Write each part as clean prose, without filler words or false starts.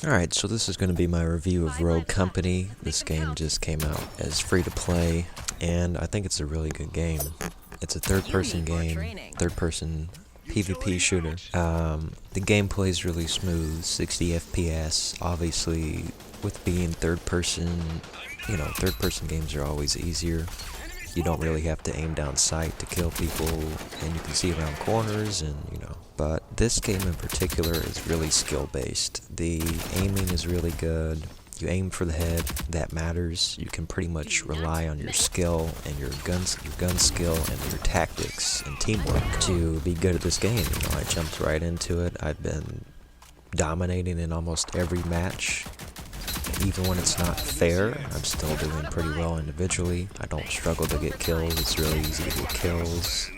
Alright, so this is going to be my review of Rogue Company. This game just came out as free to play, and I think it's a really good game. It's a third-person game, third-person PvP shooter. The gameplay is really smooth, 60 FPS. Obviously, with being third-person, third-person games are always easier. You don't really have to aim down sight to kill people, and you can see around corners, and But this game in particular is really skill-based. The aiming is really good. You aim for the head, that matters. You can pretty much rely on your skill and your gun skill and your tactics and teamwork to be good at this game. I jumped right into it. I've been dominating in almost every match. Even when it's not fair, I'm still doing pretty well individually. I don't struggle to get kills. It's really easy to get kills.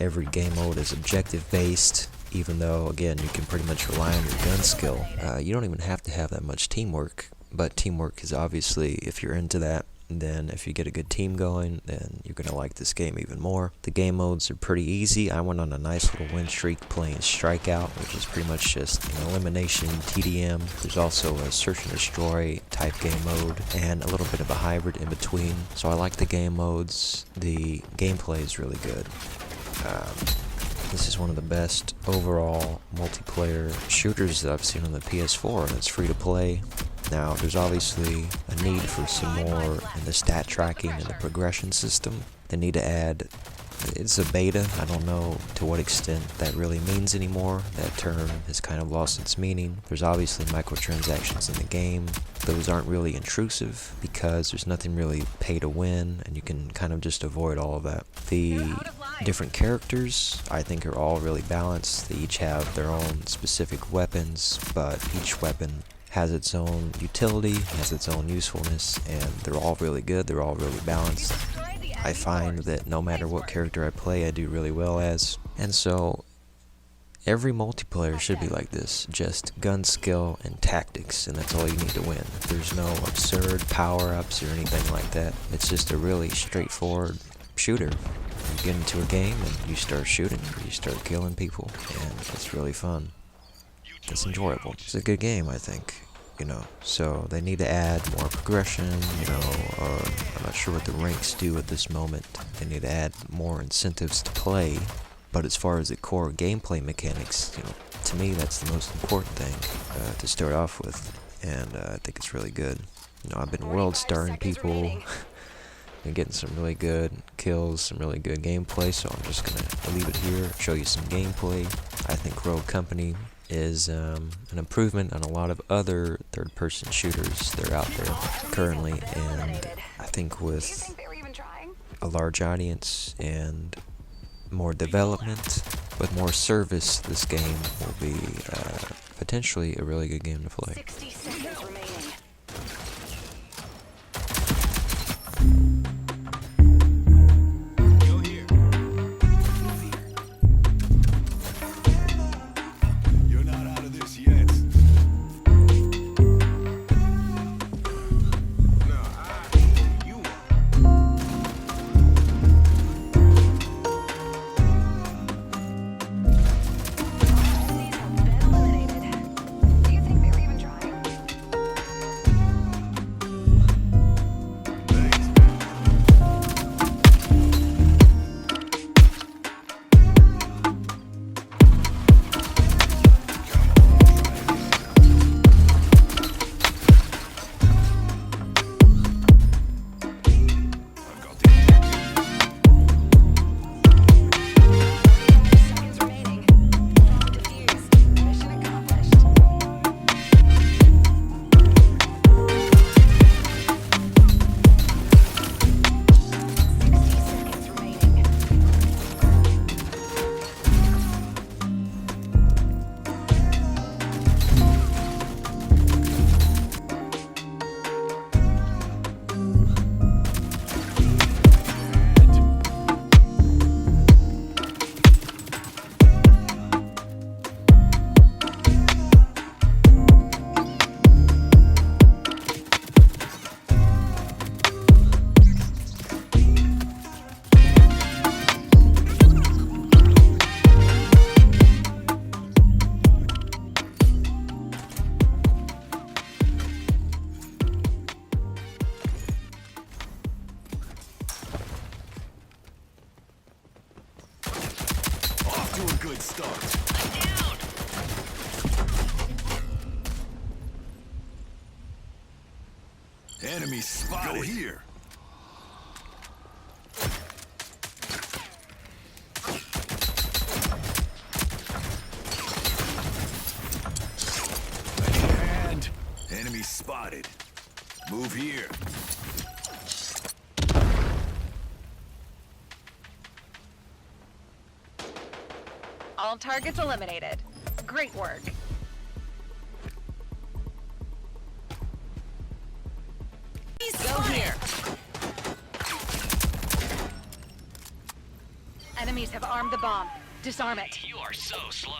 Every game mode is objective based, even though, again, you can pretty much rely on your gun skill. You don't even have to have that much teamwork, but teamwork is obviously, if you're into that, then if you get a good team going, then you're going to like this game even more. The game modes are pretty easy. I went on a nice little win streak playing Strikeout, which is pretty much just an elimination TDM. There's also a search and destroy type game mode, and a little bit of a hybrid in between. So I like the game modes. The gameplay is really good. This is one of the best overall multiplayer shooters that I've seen on the PS4, and it's free to play. Now, there's obviously a need for some more in the stat tracking and the progression system. They need to add, it's a beta, I don't know to what extent that really means anymore. That term has kind of lost its meaning. There's obviously microtransactions in the game. Those aren't really intrusive because there's nothing really pay to win, and you can kind of just avoid all of that. The different characters, I think, are all really balanced. They each have their own specific weapons, but each weapon has its own utility, has its own usefulness, and they're all really good, they're all really balanced. I find that no matter what character I play, I do really well as. And so, every multiplayer should be like this, just gun skill and tactics, and that's all you need to win. There's no absurd power-ups or anything like that. It's just a really straightforward shooter. You get into a game and you start shooting, you start killing people, and it's really fun. It's enjoyable. It's a good game, I think. So they need to add more progression, I'm not sure what the ranks do at this moment. They need to add more incentives to play, but as far as the core gameplay mechanics, to me that's the most important thing to start off with, and I think it's really good. I've been world starring people, been getting some really good kills, some really good gameplay, so I'm just gonna leave it here, show you some gameplay. I think Rogue Company is an improvement on a lot of other third-person shooters that are out there currently, and I think with a large audience and more development, with more service, this game will be potentially a really good game to play. 60 seconds remaining. start. Down! Enemy spotted. Go here. I need a hand. Enemy spotted. Move here. All targets eliminated. Great work. Go here. Enemies have armed the bomb. Disarm it. You are so slow.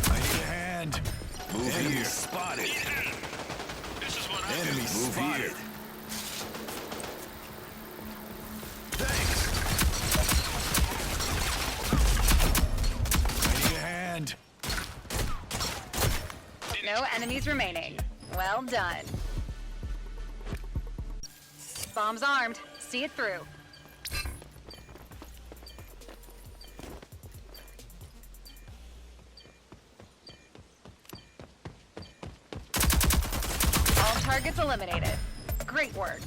I need a hand. Move Enemy here. Spotted. This is what I Enemy do. move spotted. Thanks. I need a hand. No enemies remaining. Well done. Bomb's armed. See it through. All targets eliminated. Great work.